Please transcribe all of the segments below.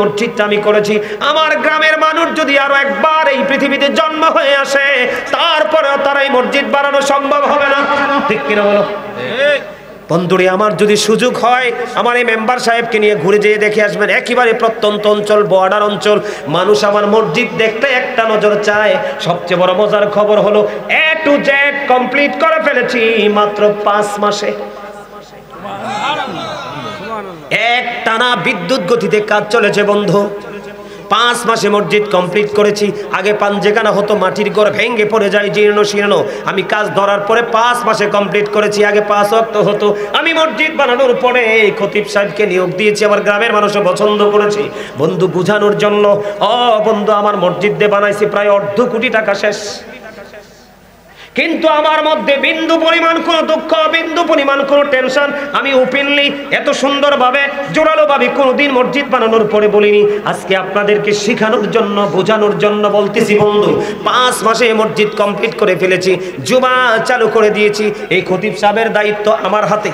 মসজিদটা আমি করেছি। আমার গ্রামের মানুষ যদি আরো একবার এই পৃথিবীতে জন্ম হয়ে আসে, তারপরেও তারা এই মসজিদ বানানো সম্ভব হবে না। ঠিক কিনা বলো? বন্ধুরে আমার, যদি সুযোগ হয় আমার এই মেম্বার সাহেবকে নিয়ে ঘুরে যেয়ে দেখে আসবেন, একেবারে প্রত্যন্ত অঞ্চল, বর্ডার অঞ্চল, মানুষ আমার মসজিদ দেখতে একটা নজর চায়। সবচেয়ে বড় মজার খবর হলো A to Z কমপ্লিট করে ফেলেছি মাত্র 5 মাসে। এক টানা বিদ্যুৎ গতিতে কাজ চলেছে বন্ধু। 5 মাসে মসজিদ কমপ্লিট করেছি। আগে পাঞ্জেখানা হতো, মাটির ঘর ভেঙে পড়ে যায়, জীর্ণ শীর্ণ। আমি কাজ ধরার পরে 5 মাসে কমপ্লিট করেছি। আগে 5 ওয়াক্ত হতো। আমি মসজিদ বানানোর পরে খতিব সাহেবকে নিয়োগ দিয়েছি, আমার গ্রামের মানুষও পছন্দ করেছি। বন্ধু বুঝানোর জন্য, বন্ধু আমার মসজিদ দিয়ে বানাইছি প্রায় 1.5 কোটি টাকা শেষ। কিন্তু আমার মধ্যে বিন্দু পরিমাণ কোনো দুঃখ, বিন্দু পরিমাণ কোনো টেনশন, আমি ওপেনলি এত সুন্দরভাবে জোরালোভাবে কোনোদিন মসজিদ বানানোর পরে বলিনি। আজকে আপনাদেরকে শেখানোর জন্য, বোঝানোর জন্য বলতেছি বন্ধু। 5 মাসে মসজিদ কমপ্লিট করে ফেলেছি, জুমা চালু করে দিয়েছি। এই খতিব সাহেবের দায়িত্ব আমার হাতে,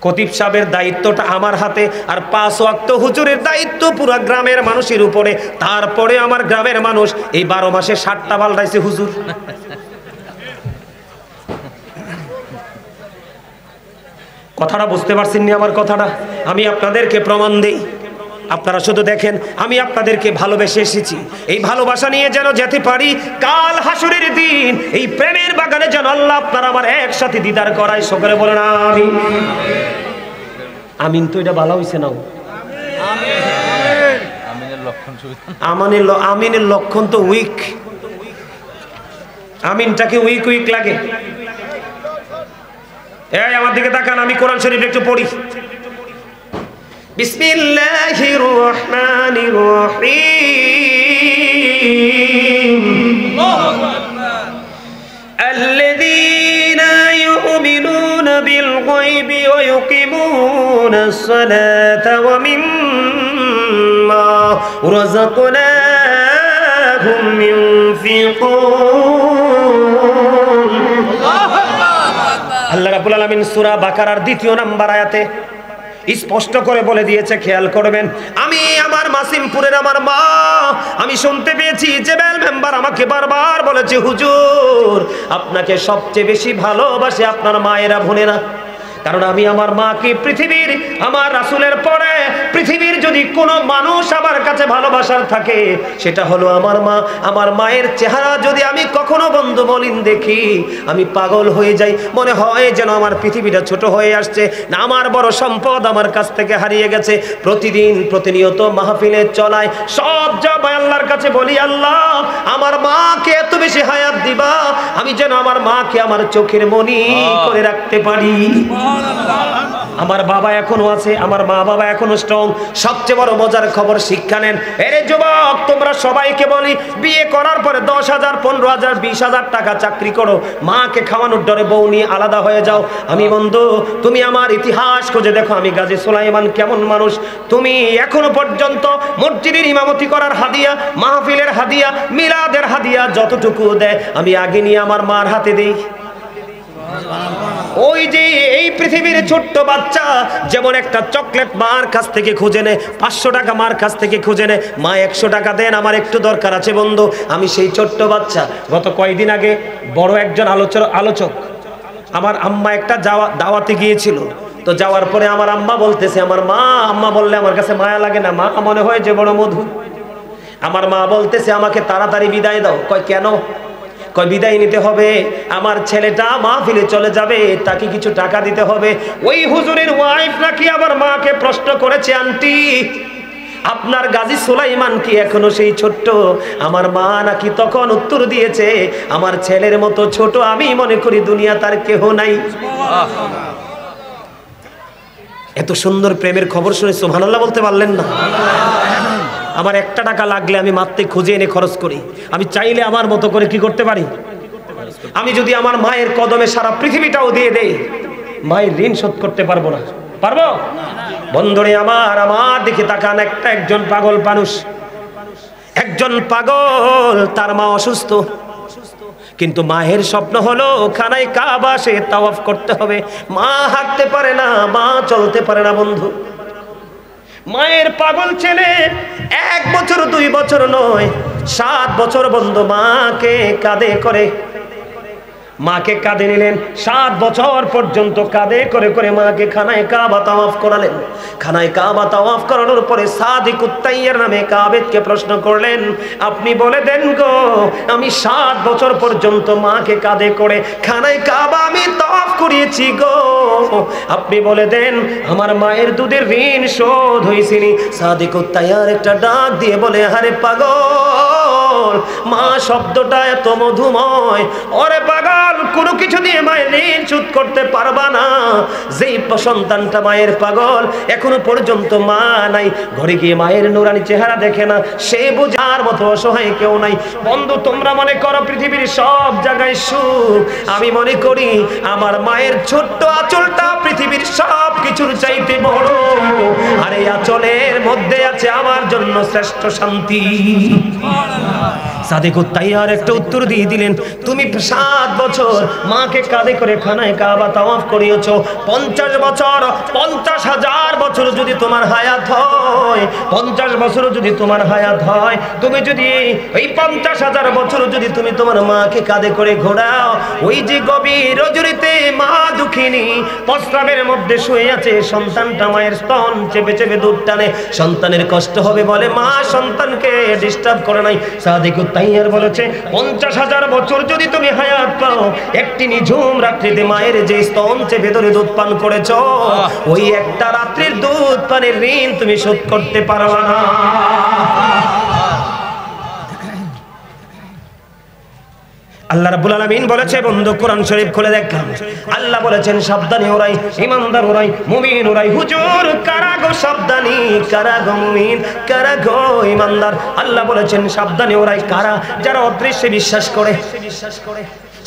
খতিব সাহেবের দায়িত্বটা আমার হাতে, আর 5 ওয়াক্ত হুজুরের দায়িত্ব পুরো গ্রামের মানুষের উপরে। তারপরে আমার গ্রামের মানুষ এই 12 মাসে 7টা পাল্টাইছে হুজুর। কথাটা বুঝতে পারছেন নি আমার কথাটা? আমি আপনাদেরকে প্রমাণ দেই, আপনারা শুধু দেখেন। আমি আপনাদেরকে ভালোবেসে এসেছি, এই ভালোবাসা নিয়ে যেন যেতে পারি কাল হাসরের দিন। এই প্রেমের বাগানে যেন আল্লাহ আপনারা আমার একসাথে দিদার করায়। সকলে বলেন আমিন। আমিন তো এটা ভালো হইছে না? আমিনের লক্ষণ তো উইক। আমিনটাকে উইক উইক লাগে। এই আমার দিকে তাকান, আমি কোরআন শরীফ একটু পড়ি। বিসমিল্লাহির রহমানির রহিম। আল্লাযীনা ইউমিনুনা বিল গায়বি ওয়া ইউকিমুনাস সালাতা ওয়া মিম্মা রাযাকনাহুম ইউনফিকুন। আল্লাহ রাব্বুল আলামিন সূরা বাকারার 2 নম্বর আয়াতে স্পষ্ট করে বলে দিয়েছে, খেয়াল করবেন। আমি আমার মাসিমপুরের আমার মা, আমি শুনতে পেয়েছি জেবেল মেম্বার আমাকে বারবার বলেছে, হুজুর আপনাকে সবচেয়ে বেশি ভালোবাসে আপনার মায়েরা, বোনেরা। কারণ আমি আমার মাকে পৃথিবীর, আমার রাসূলের পরে পৃথিবীর যদি কোনো মানুষ আমার কাছে ভালোবাসার থাকে সেটা হলো আমার মা। আমার মায়ের চেহারা যদি আমি কখনো বন্ধু বলিন দেখি, আমি পাগল হয়ে যাই। মনে হয় যেন আমার পৃথিবীটা ছোট হয়ে আসছে, না আমার বড় সম্পদ আমার কাছ থেকে হারিয়ে গেছে। প্রতিদিন প্রতিনিয়ত মাহফিলে চলায় সব জবাই আল্লাহর কাছে বলি, আল্লাহ আমার মাকে এত বেশি হায়াত দিবা, আমি যেন আমার মাকে আমার চোখের মনি করে রাখতে পারি। আমার বাবা এখনো আছে, আমার মা বাবা এখনো স্ট্রং। সবচেয়ে বড় মজার খবর, শিক্ষা নেন। এরে যুবক, তোমরা সবাইকে বলি, বিয়ে করার পরে 10,000, 15,000, 20,000 টাকা চাকরি করো, মাকে খাওয়ানোর ডরে বউ নিয়ে আলাদা হয়ে যাও। আমি বন্ধু, তুমি আমার ইতিহাস খুঁজে দেখো, আমি গাজী সুলাইমান কেমন মানুষ। তুমি এখনো পর্যন্ত মসজিদের ইমামতি করার হাদিয়া, মাহফিলের হাদিয়া, মিলাদের হাদিয়া যতটুকু দেয় আমি আগে নিয়ে আমার মার হাতে দেই। ওই যে এই পৃথিবীর ছোট্ট বাচ্চা যেমন একটা চকলেট মার কাছ থেকে খুঁজে নেয়, 500 টাকা মার কাছ থেকে খুঁজে নেয়, মা 100 টাকা দেন, আমার একটু দরকার আছে বন্ধু। আমি সেই ছোট্ট বাচ্চা। গত কয়েকদিন আগে বড় একজন আলোচক আমার আম্মা একটা দাওয়াতে গিয়েছিল। তো যাওয়ার পরে আমার আম্মা বলতেছে, আমার মা, আম্মা বললে আমার কাছে মায়া লাগে না, মা মনে হয় যে বড় মধু। আমার মা বলতেছে আমাকে তাড়াতাড়ি বিদায় দাও। কয় কেন? কয় বিদায় নিতে হবে, আমার ছেলেটা মাহফিলে চলে যাবে, তাকে কিছু টাকা দিতে হবে। ওই হুজুরের ওয়াইফ নাকি আমার মাকে প্রশ্ন করেছে, আন্টি আপনার গাজী সুলাইমান কি এখনো সেই ছোট্ট? আমার মা নাকি তখন উত্তর দিয়েছে, আমার ছেলের মতো ছোট আমি মনে করি দুনিয়া তার কেহ নাই। এত সুন্দর প্রেমের খবর শুনে সুবহানাল্লাহ বলতে পারলেন না? আমার 1 টাকা লাগলে আমি মাত্রে খুঁজে এনে খরচ করি। আমি চাইলে আমার মতো করে কি করতে পারি? আমি যদি আমার মায়ের কদমে সারা পৃথিবীটাও দিয়ে দেই, মায়ের ঋণ শোধ করতে পারবো না। পারবো? বন্ধুরে আমার দিকে তাকান। একজন পাগল মানুষ, একজন পাগল, তার মা অসুস্থ, কিন্তু মায়ের স্বপ্ন হলো খানায় কাবা সে তাওয়াফ করতে হবে। মা হাঁটতে পারে না, মা চলতে পারে না বন্ধু। মায়ের পাগল ছেলে 1 বছর 2 বছর নয়, 7 বছর বন্ধু মাকে কাঁধে করে, মাকে কাঁধে নিলেন। 7 বছর পর্যন্ত কাঁধে করে করে মাকে খানায় কাবা তাওয়াফ করালেন। খানায় কাবা তাওয়াফ করানোর পরে সাদিকুত তাইয়ার নামে কাবেদকে প্রশ্ন করলেন, আপনি বলে দেন গো, আমি 7 বছর পর্যন্ত মাকে কাঁধে করে খানায় কাবা আমি তাওয়াফ করিয়েছি গো, আপনি বলে দেন আমার মায়ের দুধের ঋণ শোধ হয়েছিনি? সাদিকুত তাইয়ার একটা ডাক দিয়ে বলে, আরে পাগল, মা শব্দটা এত মধুময়, ওরে পাগল, কোনো কিছু দিয়ে মায়ের ঋণ শোধ করতে পারবা না। যেই সন্তানটা মায়ের পাগল, এখনো পর্যন্ত মা নাই, ঘরে গিয়ে মায়ের নুরানি চেহারা দেখে না, সে বোঝার মতো অসহায় কেউ নাই। বন্ধু, তোমরা মনে করো পৃথিবীর সব জায়গায় সুখ, আমি মনে করি আমার মায়ের ছোট্ট আঁচলটা পৃথিবীর সব কিছুর চাইতে বড়, আর এই আঁচলের মধ্যে আছে আমার জন্য শ্রেষ্ঠ শান্তি। সাদিকুত তাইয়ার একটা উত্তর দিয়ে দিলেন, তুমি 7 বছর মাকে কাঁধে করে খানায় কাবা তাওয়াফ করিয়েছো, 50 বছর, 50,000 বছর যদি তোমার হায়াত হয়, 50 বছর যদি তোমার হায়াত হয়, তুমি যদি এই 50,000 বছর যদি তুমি তোমার মাকে কাঁধে করে ঘোরাও, ওই যে গভীর রজনীতে মা দুঃখিনী প্রস্রাবের মধ্যে শুয়ে আছে, সন্তানটা মায়ের স্তন চেপে চেপে দুধ টানে, সন্তানের কষ্ট হবে বলে মা সন্তানকে ডিস্টার্ব করে নাই। সাদিকুত তাইয়ার বলেছে, 50,000 বছর যদি তুমি হায়াত পাও, একটি নিঝুম রাত্রিতে মায়ের যে স্তন চেপে ধরে দুধ পান করেছ, ওই একটা রাত্রির দুধ পানের ঋণ তুমি শোধ করতে পারবা না। আল্লাহ রাব্বুল আলামিন বলেছে, বন্ধু কোরআন শরীফ খুলে দেখলাম, আল্লাহ বলেছেন সাবধানী ওরাই, ইমানদার ওরাই, মুমিন ওরাই। হুজুর কারা গো সাবধানী, কারা গো মুমিন, কারা গো ইমানদার? আল্লাহ বলেছেন সাবধানী ওরাই কারা? যারা অদৃশ্যে বিশ্বাস করে,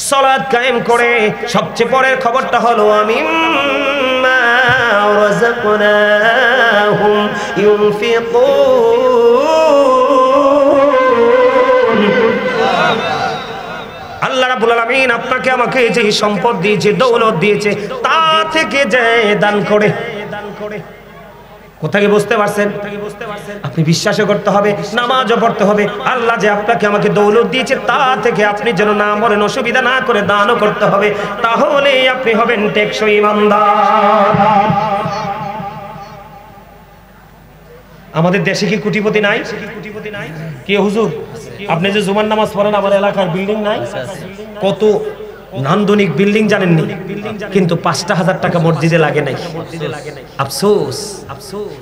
সালাত কায়েম করে। সবচেয়ে পরের খবরটা হলো আমিম্মা রাযাকনাহুম ইউনফিকুন। আল্লাহ রাব্বুল আলামিন আপনাকে আমাকে যে সম্পদ দিয়েছে, দৌলত দিয়েছে, তা থেকে যে দান করে। কোথায় বুঝতে পারছেন? আপনি বিশ্বাসও করতে হবে, নামাজও পড়তে হবে। আল্লাহ যে আপনাকে আমাকে দৌলত দিয়েছে, তা থেকে আপনি যেন না মরেন, অসুবিধা না করে দানও করতে হবে, তাহলে আপনি হবেন টেকসই ইমানদার। আমাদের দেশে কি কোটিপতি নাই? কি হুজুর, আপনি যে জুমার নামাজ পড়েন, আমার এলাকার বিল্ডিং নাই? কত নান্দনিক বিল্ডিং জানেননি, কিন্তু 5,000 টাকা মসজিদে লাগে নাই। আফসোস,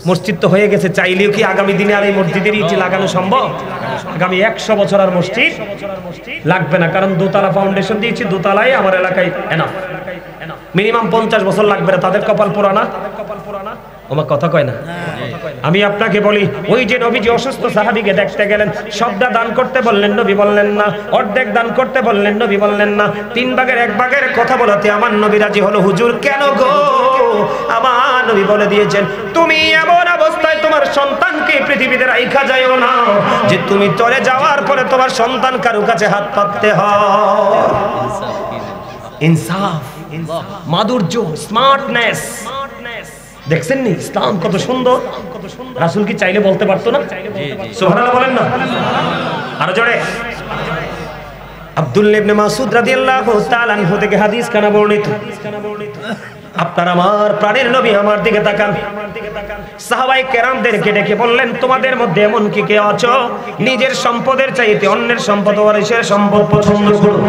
মসজিদ তো হয়ে গেছে, চাইলেও কি আগামী দিনে আর এই মসজিদের ইট লাগানো সম্ভব? আগামী 100 বছর আর মসজিদ লাগবে না, কারণ দোতলা ফাউন্ডেশন দিয়েছি, দোতলায় আমার এলাকায় এনাফ। মিনিমাম 50 বছর লাগবে না, তাদের কপাল পোড়ানা। আমার কথা কয় না? আমি আপনাকে বলি, ওই যে নবীজি অসুস্থ সাহাবীকে দেখতে গেলেন, সবটা দান করতে বললেন, নবী বললেন না। অর্ধেক দান করতে বললেন, নবী বললেন না। 3 ভাগের 1 ভাগের কথা বলাতে আমার নবী রাজি হলো। হুজুর কেন গো? আমার নবী বলে দিয়েছেন, তুমি এমন অবস্থায় তোমার সন্তানকে পৃথিবীতে রাইখা যাইও না যে তুমি চলে যাওয়ার পরে তোমার সন্তান কারো কাছে হাত পাততে হয়। ইনসাফ, মাধুর্য, স্মার্টনেস। দেখছেন নি ইসলাম কত সুন্দর? রাসূল কি চাইলে বলতে পারতো না? সুবহানাল্লাহ বলেন না আরো জোরে। আব্দুল্লাহ ইবনে মাসউদ রাদিয়াল্লাহু তাআলা আনহু থেকে হাদিস কানা বর্ণিত, আপনার আমার প্রাণের নবী আমার দিকে তাকান, সাহাবায়ে কেরামদেরকে ডেকে বললেন, তোমাদের মধ্যে এমন কি কেউ আছো নিজের সম্পদের চাইতে অন্যের সম্পদ ওয়ারিসের সম্পদ পছন্দ করো?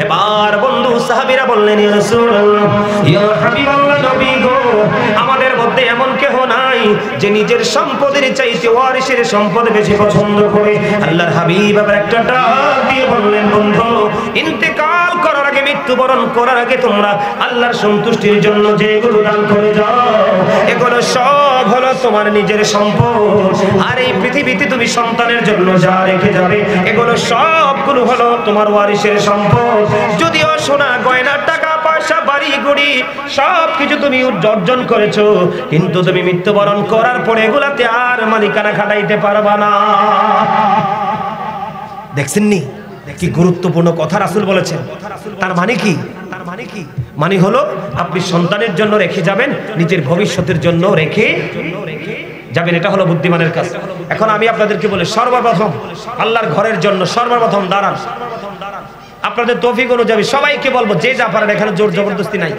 এবার বন্ধু সাহাবীরা বললেন, ইয়া রাসূলুল্লাহ, ইয়া হাবিবাল্লাহ, নবী গো, আমাদের মধ্যে এমন কেউ নাই যে নিজের সম্পদের চাইতে ওয়ারিসের সম্পদ বেশি পছন্দ করে। আল্লাহর হাবিব আবার একটা ডাক দিয়ে বললেন, বন্ধু, ইন্তেকাল করার আগে, মৃত্যুবরণ করার আগে তোমরা আল্লাহর সন্তুষ্টির জন্য যেগুলো দান করে যাও, এগুলো সব হলো তোমার নিজের সম্পদ। আর এই পৃথিবীতে তুমি সন্তানের জন্য যা রেখে যাবে, এগুলো সবগুলো হলো তোমার ওয়ারিসের সম্পদ। যদিও সোনা গয়না, টাকা পয়সা, বাড়ি গুড়ি সবকিছু তুমি অর্জন করেছো, কিন্তু তুমি মৃত্যুবরণ করার পরে এগুলাতে আর মালিকানা খাটাইতে পারবা না। দেখছেন নি কি গুরুত্বপূর্ণ কথা রাসূল বলেছেন? তার মানে কি? মানে হলো আপনি সন্তানের জন্য রেখে যাবেন, নিজের ভবিষ্যতের জন্য রেখে যাবেন, এটা হলো বুদ্ধিমানের কাজ। এখন আমি আপনাদেরকে বলি, সর্বপ্রথম আল্লাহর ঘরের জন্য সর্বপ্রথম দাঁড়ান। আপনাদের তৌফিক অনুযায়ী সবাইকে বলবো, যে যা পারেন, এখানে জোর জবরদস্তি নাই।